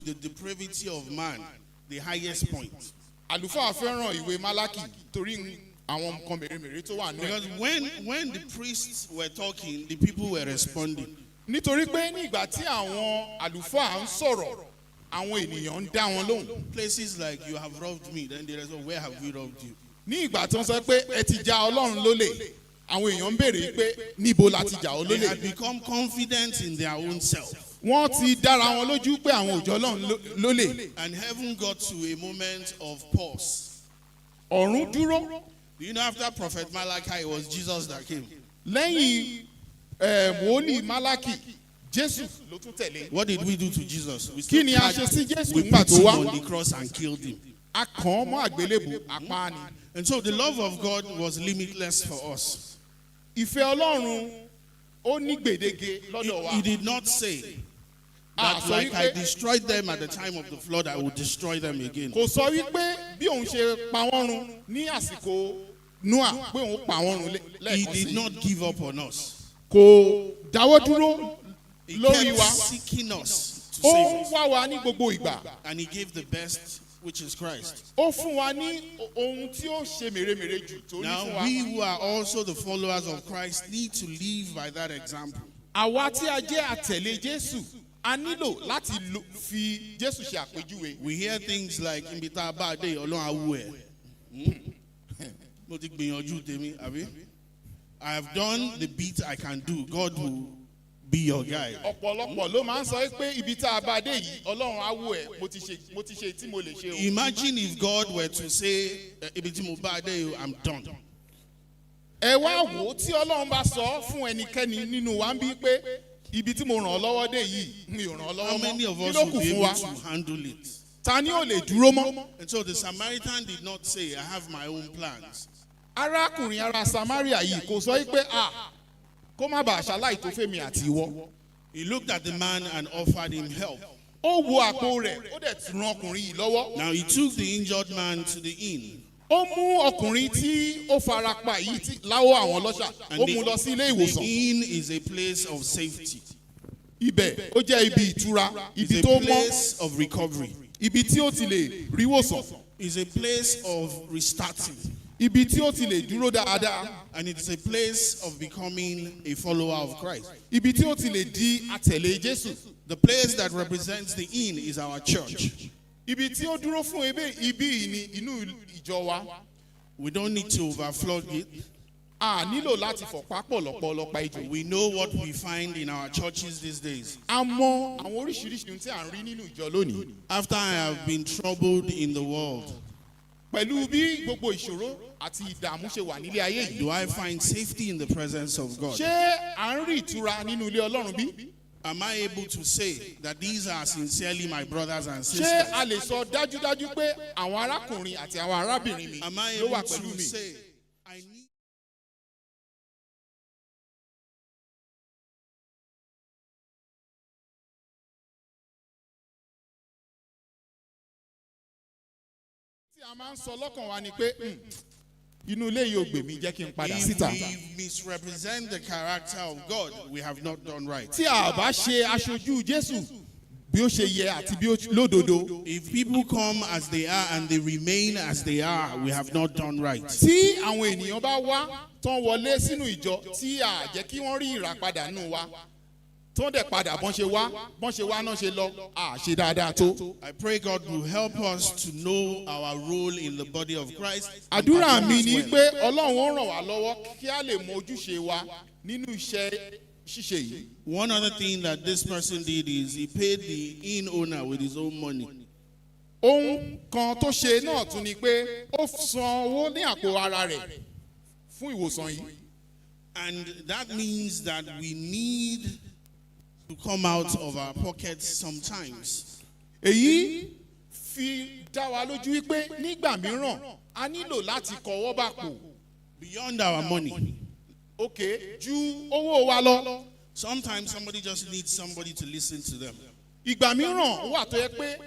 the depravity of man the highest point. Àlùfáà fẹ́ràn ìwé Málákì torí àwọn nǹkan mèremère tó wà nínú ẹ̀. Because when the priests were talking, the people were responding. Nítorí pé ní ìgbà tí àwọn àlùfáà ń sọ̀rọ̀, àwọn ènìyàn ń dá wọn lóhùn. Places like you have robbed me, then they respond, where have we robbed you? Ní ìgbà tó ń sọ pé ẹ ti ja Ọlọ́run lólè, àwọn èèyàn ń béèrè pé níbo la ti jà ọ́ They lólè. had become confident in their own self. Wọ́n ti dára wọn lójú pé àwọn òjò Ọlọ́run lólè. And heaven got to a moment of pause. Ọ̀run dúró. You know, after Prophet Malachi, it was Jesus that came. Lẹ́yìn wòlíì Málákì, Jésù ló tún tẹ̀lé. What did we do to Jesus? Kí ni a ṣe sí Jésù We nígbà put tó him wá? on the cross and killed him. A kàn án mọ́ àgbélébù, apá ni. And so the love of God was limitless for us. Ìfẹ́ Ọlọ́run ó ní gbèdéke lọ́dọ̀ wa. He did not say that like I destroyed them at the time of the flood, I will destroy them again. Kò sọ wípé bí òun ṣe pa wọ́n run ní àsìkò Noah pé òun pa wọ́n run He lẹ́ẹ̀kan did sí. not give up on us. Kò dáwọ́ dúró He lórí kept wa. seeking us to Ó save ń us. wá wa ní gbogbo ìgbà. And he gave the best, which is Christ. Ó fún wa ní ohun tí ó ṣe mèremère jù tó ní fún Now, wa. we who are also the followers of Christ need to live by that example. Àwa tí a jẹ́ àtẹ̀lé Jésù, a nílò láti fi Jésù ṣe àpèjúwe. We hear things like, "Ibi tá a bá dé, Ọlọ́run á wò ẹ́." Mo ti gbìyànjú tèmi, àbí? I have done the bit I can do. God will be your guide. Ọ̀pọ̀lọpọ̀ ló máa ń sọ pé ibi tá a bá dé yìí, Ọlọ́run á wò ẹ́, mo ti ṣe tí mo lè ṣe o. Imagine if God were to say, "Ibi tí mo bá dé, I'm done." Ẹ wá wò ó tí Ọlọ́run bá sọ fún ẹnikẹ́ni nínú wa ń bí pé ibi tí mo ràn ọ́ lọ́wọ́ dé yìí mi ò ràn ọ́ How lọ́wọ́ many mọ́. of Kí us ló will kù be fún able wa? to handle it? Ta ni ò lè dúró mọ́? And so the Samaritan did not say, "I have my own plans." Arákùnrin ará Samaria yìí kò sọ pé kó má bàa ṣaláì tó fẹ́mi àti ìwọ. He looked at the man and offered him help. Ó wo àpò rẹ̀, ó dẹ̀ ti ran ọkùnrin yìí lọ́wọ́. Now he took the injured man to the inn. Ó mú ọkùnrin tí ó fara pa yìí láwọ́ àwọn ọlọ́ṣà, ó mú lọ sí ilé The ìwòsàn. inn is a place of safety. Ibẹ̀ ó jẹ́ ibi ìtura, It's ibi a tó mọ́, place of recovery. ibi tí ó ti lè rí ìwòsàn, It's a place of restarting. ibi tí ó ti lè dúró dáadáa, And it's a place of becoming a follower of Christ. ibi tí ó ti lè di àtẹ̀lé Jésù. The place that represents the inn is our church. Ibi tí ó dúró fún ibi yìí ni inú ìjọ wa. We don't need to overflog it. A nílò láti fọ̀pá pọ̀lọpọ̀lọpọ̀ ejò. We know what we find in our churches these days. A mọ àwọn oríṣiríṣi ohun tí à ń rí nínú ìjọ lónìí. After I have been troubled in the world, Pẹ̀lú bí gbogbo ìṣòro àti ìdààmú ṣe wà nílé ayé yìí. do I find safety in the presence of God? Ṣé à ń rí ìtura nínú ilé Ọlọ́run bí? Am I able to say that these are sincerely my brothers and Ṣé sisters? a lè sọ dájúdájú pé àwọn arákùnrin àti àwọn arábìnrin mi Am I ló wà able pẹ̀lú to mi? say, I need Tí a máa ń sọ lọ́kàn wa ni pé inú ilé yìí ò gbè mí jẹ́ kí n padà if síta. we misrepresent the character of God, we have not done right. Tí a bá ṣe aṣojú Jésù bí ó ṣe yẹ àti bí ó lódodo. If people come as they are and they remain as they are, we have not done right. Tí àwọn ènìyàn bá wá tán wọlé sínú ìjọ tí a jẹ́ kí wọ́n rí ìràpadà nù wa tó dẹ̀ padà bọ́n ṣe wá náà ṣe lọ à ṣe dáadáa tó. I pray God will help us to know our role in the body of Christ. and Àdúrà mi perform ni as well. pé Ọlọ́run ó ràn wá lọ́wọ́ kí a lè mọ ojúṣe wa nínú iṣẹ́ ṣíṣe yìí. One other thing that this person did is he paid the inn owner with his own money. Ohun kan tó ṣe náà tún ni pé ó san owó ní àpò ara rẹ̀ fún ìwòsàn yìí. And that means that we need to come out of our pockets sometimes. Èyí fi dá wa lójú wípé nígbà mìíràn a nílò láti kọwọ́ bàpò. Beyond our money. Òkè ju owó wa lọ. Sometimes somebody just needs somebody to listen to them. Ìgbà mìíràn wà tó yẹ pé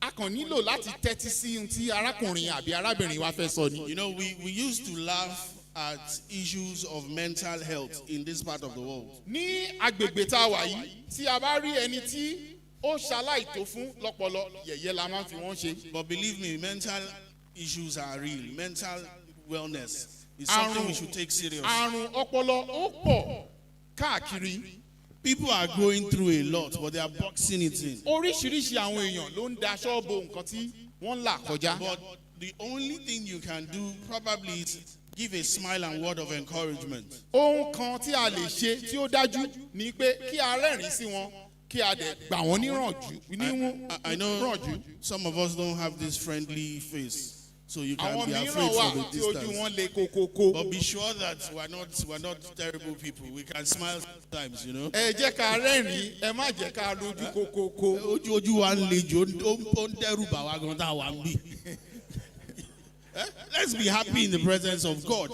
a kàn nílò láti tẹ́tí sí ohun tí arákùnrin àbí arábìnrin wa fẹ́ sọ ni. You know, we used to laugh at issues of mental health in this part of the world. Ní agbègbè tá a wà yìí tí a bá rí ẹni tí ó ṣaláìtó fún lọ́pọlọ yẹ̀yẹ́ la máa ń fi wọ́n ṣe. But believe me, mental issues are real. Mental wellness is something we should take serious. Àrùn ọpọlọ ó pọ̀ káàkiri. People are going through a lot, but they are boxing it in. Oríṣiríṣi àwọn èèyàn ló ń daṣọ́ bo nǹkan tí wọ́n ń là kọjá. But the only thing you can do probably is give a smile and word of encouragement. Ohun kan tí a lè ṣe tí ó dájú ni pé kí a rẹ́rìn sí wọn, kí a dẹ̀ gbà wọ́n I know níyànjú. some of us don't have this friendly face, so you can Àwọn be mìíràn afraid wà for the tí ojú distance. wọn le kókókó. But be sure that we're not terrible people. We can smile sometimes, you know. Ẹ jẹ́ ká rẹ́rìn, ẹ má jẹ́ ká lójú kókókó. Ojú wa ń le jù, ó ń dẹ́rù bà wá gan tá a wà ń bí. Let's be happy in the presence of God.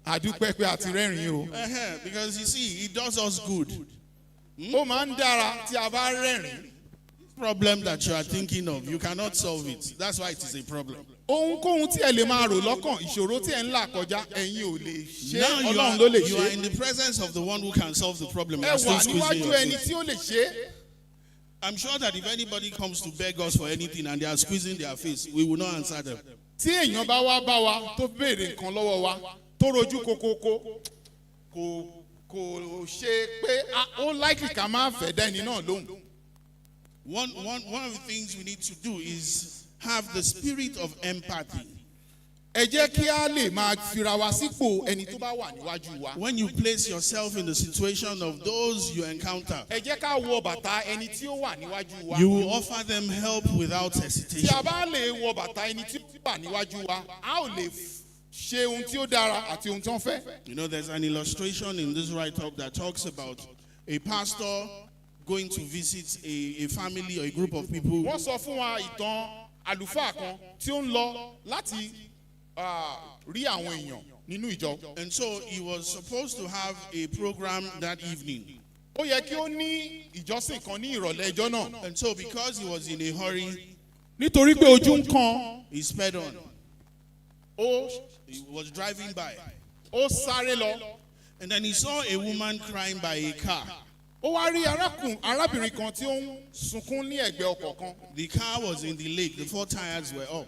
Àdúpẹ́ pé a ti rẹ́rìn o. Because you see, it does us good. Ó máa ń dára tí a bá rẹ́rìn. Problem that you are thinking of, you cannot solve it. That's why it is a problem. Ohunkóhun tí ẹ lè máa rò lọ́kàn, ìṣòro tí ẹ ń là kọjá, ẹ̀yin ò lè ṣe, Now Ọlọ́run ló lè you are ṣe. in the presence of the one who can solve the problem. You Ẹ are still wà squeezing níwájú your ẹni face. tí ó lè ṣe. I'm sure that if anybody comes to beg us for anything and they are squeezing their face, we will not answer them. Tí èèyàn bá wá bá wa tó béèrè nǹkan lọ́wọ́ wa tó rojú kókókó kò ṣe pé ó láìkì ká máa fẹ́ dá ẹni náà lóhùn. One of the things we need to do is have the spirit of empathy. Ẹ jẹ́ kí a lè máa fira wa sípò ẹni tó bá wà níwájú wa. When you place yourself in the situation of those you encounter, Ẹ jẹ́ ká wọ bàtà ẹni tí ó wà níwájú wa. you will offer them help without Tí hesitation. a bá lè wọ bàtà ẹni tí ó wà níwájú wa, a ó lè ṣe ohun tí ó dára àti ohun tí wọ́n fẹ́. You know, there's an illustration in this write-up that talks about a pastor going to visit a family or a group of people. Wọ́n sọ fún wa ìtàn àlùfáà kan tí ó ń lọ láti rí àwọn èèyàn nínú ìjọ. And so he was supposed to have a program that evening. Ó yẹ kí ó ní ìjọsìn kan ní ìrọ̀lẹ́ ìjọ náà. And so because he was in a hurry, Nítorí pé ojú ń kan, he sped on. He was driving by. ó sáré lọ. And then he saw a woman crying by a car. Ó wá rí arábìnrin kan tí ó ń sunkún ní ẹ̀gbẹ́ ọkọ̀ kan. The car was in the lake. The 4 tires were up.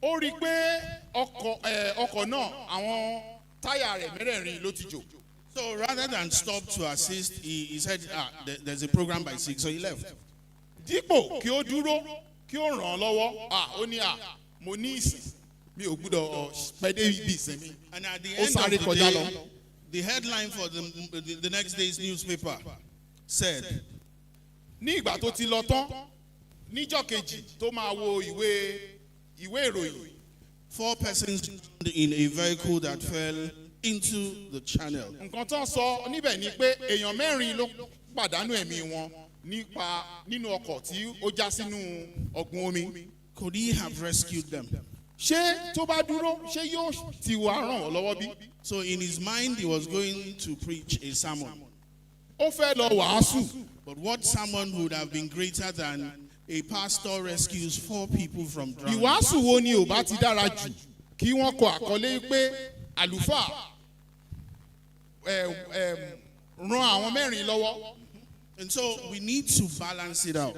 Ó rí i pé ọkọ̀ náà àwọn táyà rẹ̀ mẹ́rẹ̀ẹ̀rin ló ti jò. So rather than stop to assist, he said, there's a program by 6, so he left. Dípò kí ó dúró kí ó ràn án lọ́wọ́, ó ní mo ní ìsìn mi ò gbúdọ̀ pẹ́ dé ibi ìsìn mi. And at the Ó end of sáré the kọjá day, lọ. the headline for the next day's newspaper said, Ní ìgbà tó ti lọ tán, níjọ́ kejì tó máa wo ìwé ìròyìn. 4 persons in a vehicle that fell into the channel. Nǹkan tó ń sọ níbẹ̀ ni pé èèyàn 4 ló pàdánù ẹ̀mí wọn nínú ọkọ̀ tí ó já sínú ọ̀gbun omi. Could he have rescued them? Ṣé tó bá dúró ṣé yóò ti wá ràn wọ́n lọ́wọ́ bí? So in his mind, he was going to preach a sermon. Ó fẹ́ lọ wàásù. But what sermon would have been greater than a pastor rescues 4 people from drowning? Ìwàásù wo ni ò bá ti dára jù kí wọ́n kọ àkọlé pé àlùfáà ran àwọn 4 lọ́wọ́. And so we need to balance it out.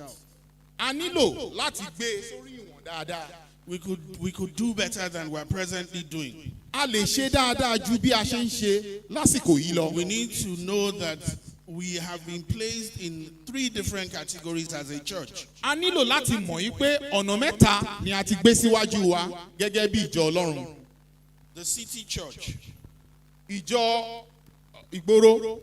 A nílò láti gbé sórí ìwọ̀n dáadáa. We could do better than we're presently doing. A lè ṣe dáadáa ju bí a ṣe ń ṣe lásìkò yìí lọ. We need to know that we have been placed in 3 different categories as a church. A nílò láti mọ̀ yí pé ọ̀nà 3 ni a ti gbé síwájú wa gẹ́gẹ́ bí ìjọ Ọlọ́run. The city church. Ìjọ ìgboro.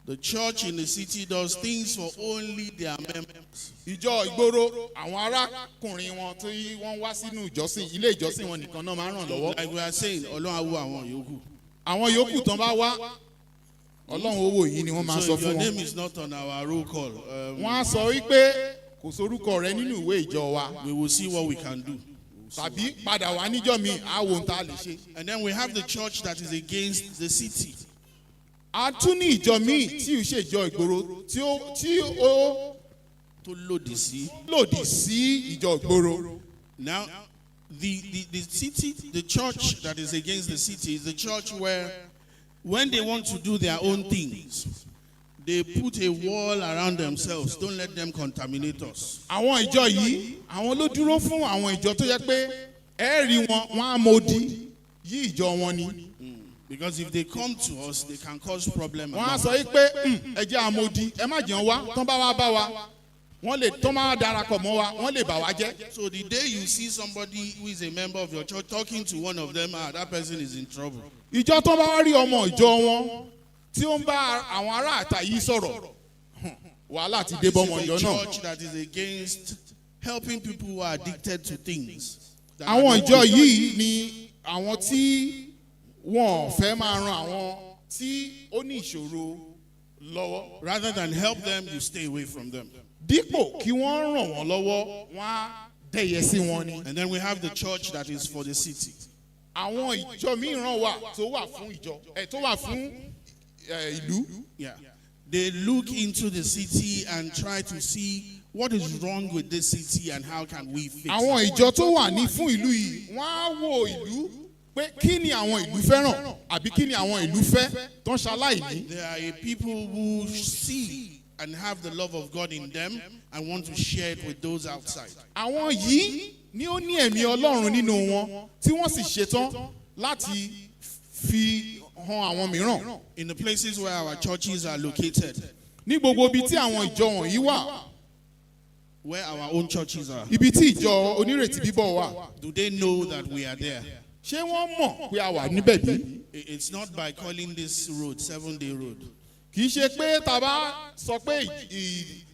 The church in the city does things for only their members. Ìjọ ìgboro àwọn arákùnrin wọn tí wọ́n wá sínú ìjọsìn ilé ìjọsìn wọn nìkan náà máa ń ràn lọ́wọ́. Like we are saying, Ọlọ́run á wo àwọn yòókù. Àwọn yòókù tán bá wá Ọlọ́run owó yìí ni wọ́n máa So sọ if your fún name wọn. is not on our roll call, Wọ́n á sọ wípé kò sórúkọ rẹ nínú ìwé ìjọ wa we will see what we can do. tàbí padà wá níjọ́ mi á wo ohun tá a lè ṣe. And then we have the church that is against the city. A tún ní ìjọ míì tí ì ṣe ìjọ ìgboro tí ó To lòdì sí. lòdì sí ìjọ ìgboro. Now, the church that is against the city is the church where when they want to do their own things, They put a wall around themselves. Don't let them contaminate us. àwọn ìjọ yìí àwọn ló dúró fún àwọn ìjọ tó yẹ pé ẹ rí wọn wọn á mọdí yí ìjọ wọn ni. Because if they come to us, they can cause problem. wọ́n á sọ yìí pé ẹ jẹ́ àmọdí ẹ má jẹun wá tán bá wá bá wa wọ́n lè tán máa darapọ̀ mọ́ wa wọ́n lè bà wá jẹ́. So the day you see somebody who is a member of your church talking to one of them, that person is in trouble. ìjọ tó bá rí ọmọ ìjọ wọn tí ó ń bá àwọn ará àta yìí sọ̀rọ̀ wàhálà ti dé bọ́mọ ìjọ This is a náà. church that is against helping people who are addicted to things. àwọn ìjọ yìí ni àwọn tí wọ́n fẹ́ máa ran àwọn tí ó ní ìṣòro lọ́wọ́. Rather than help them, you stay away from them. dípò kí wọ́n ràn wọ́n lọ́wọ́ wọ́n á dẹ̀yẹ sí wọn ni. And then we have the church that is for the city. àwọn ìjọ mìíràn wà tó wà fún ìjọ tó wà fún ìlú. Yeah. They look into the city and try to see what is wrong with this city and how can we fix àwọn it. ìjọ tó wà ní fún ìlú yìí wọ́n á wo ìlú pé kí ni àwọn ìlú fẹ́ràn àbí kí ni àwọn ìlú fẹ́ tó ń ṣaláìní. There are a people who see and have the love of God in them and want to share it with those outside. àwọn yìí ni ó ní ẹ̀mí Ọlọ́run nínú wọn tí wọ́n sì ṣetán láti fi hàn àwọn mìíràn. In the places where our churches are located, ní gbogbo ibi tí àwọn ìjọ wọ̀nyí wà, where our own churches are, ibi tí ìjọ onírètí bíbọ̀ wà, do they know that we are there? ṣé wọ́n mọ̀ pé a wà níbẹ̀ bí? It's not by calling this road 7-day road. kì í ṣe pé tá a bá sọ pé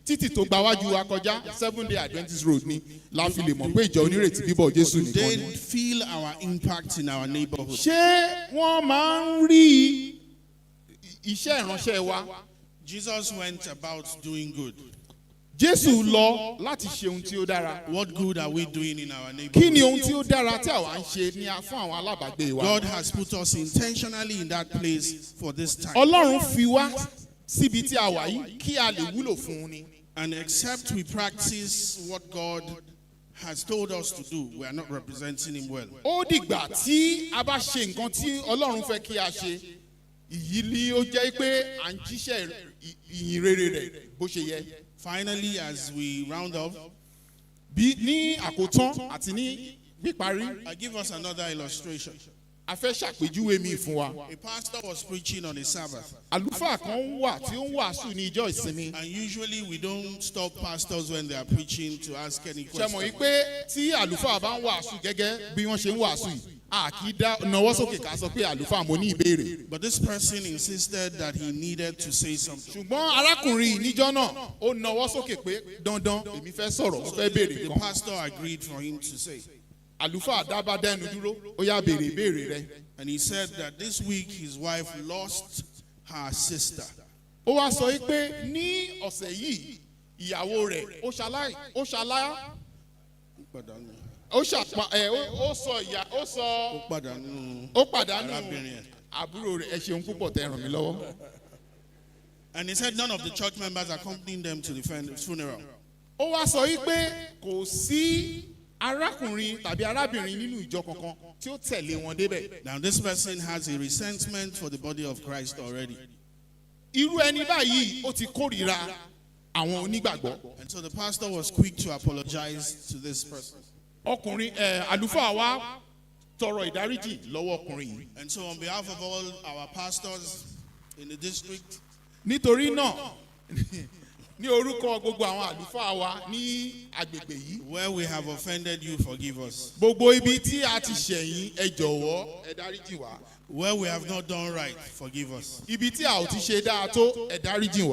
títì tó gba wájú wa kọjá 7-day Adventist road ni la fi lè mọ̀ pé ìjọ onírètí bíbọ̀ Jésù nìkan They ni. feel our impact in our neighborhood. ṣé wọ́n máa ń rí iṣẹ́ ìránṣẹ́ wa? Jesus went about doing good. Jésù lọ láti ṣe ohun tí ó dára. What good are we doing in our kí neighborhood? ni ohun tí ó dára tí àwa ń ṣe ní fún àwọn alábàágbé wa? God has put us intentionally in that place for this time. Ọlọ́run fi wá síbi tí a wà yìí kí a lè wúlò fún un ni. And except we practice what God has told us to do, we are not representing Him well. ó dìgbà tí a bá ṣe nǹkan tí Ọlọ́run fẹ́ kí a ṣe ìyí ni ó jẹ́ pé à ń jíṣẹ́ ìyìn rere rẹ̀ bó ṣe yẹ. Finally, as we round up, bí ní àkótán àti ní píparí I give us another illustration. a fẹ́ ṣàpèjúwe mi fún wa. A pastor was preaching on a Sabbath, àlùfáà kan wà tí ó ń wàásù ní ìjọ ìsinmi. and usually we don't stop pastors when they are preaching to ask any ṣe mọ̀ questions. yìí pé tí àlùfáà bá ń wàásù gẹ́gẹ́ bí wọ́n ṣe ń wàásù yìí a kì í dá nawọ́ sókè ká sọ pé àlùfáà mo ní ìbéèrè. But this person insisted that he needed to say something. ṣùgbọ́n arákùnrin yìí níjọ́ náà ó nawọ́ sókè pé dandan èmi fẹ́ sọ̀rọ̀ mo fẹ́ béèrè The kan. pastor agreed for him to say. àlùfáà dábàá dẹnu dúró ó yá béèrè ìbéèrè rẹ. And he said that this week his wife lost her sister. ó wá sọ pé ní ọ̀sẹ̀ yìí ìyàwó rẹ̀ ó pàdánù arábìnrin ẹ̀. àbúrò rẹ̀. ẹ ṣeun púpọ̀ tẹ́ ràn mí lọ́wọ́. And he said none of the church members accompanied them to the funeral. ó wá sọ pé kò sí arákùnrin tàbí arábìnrin nínú ìjọ kankan tí ó tẹ̀lé wọn débẹ̀. Now this person has a resentment for the body of Christ already. irú ẹni báyìí ó ti kórìíra àwọn onígbàgbọ́. And so the pastor was quick to apologize to this person. ọkùnrin àlùfáà wa tọrọ ìdáríjì lọ́wọ́ ọkùnrin yìí. And so on behalf of all our pastors in the district, nítorí náà ní orúkọ gbogbo àwọn àlùfáà wa ní agbègbè yìí. where we have offended you, forgive us. gbogbo ibi tí a ti ṣẹ̀yìn ẹ jọ̀wọ́ ẹ dáríjì wá. Where we have not done right, forgive us. ibi tí a ò ti ṣe dáa tó ẹ dáríjì wá.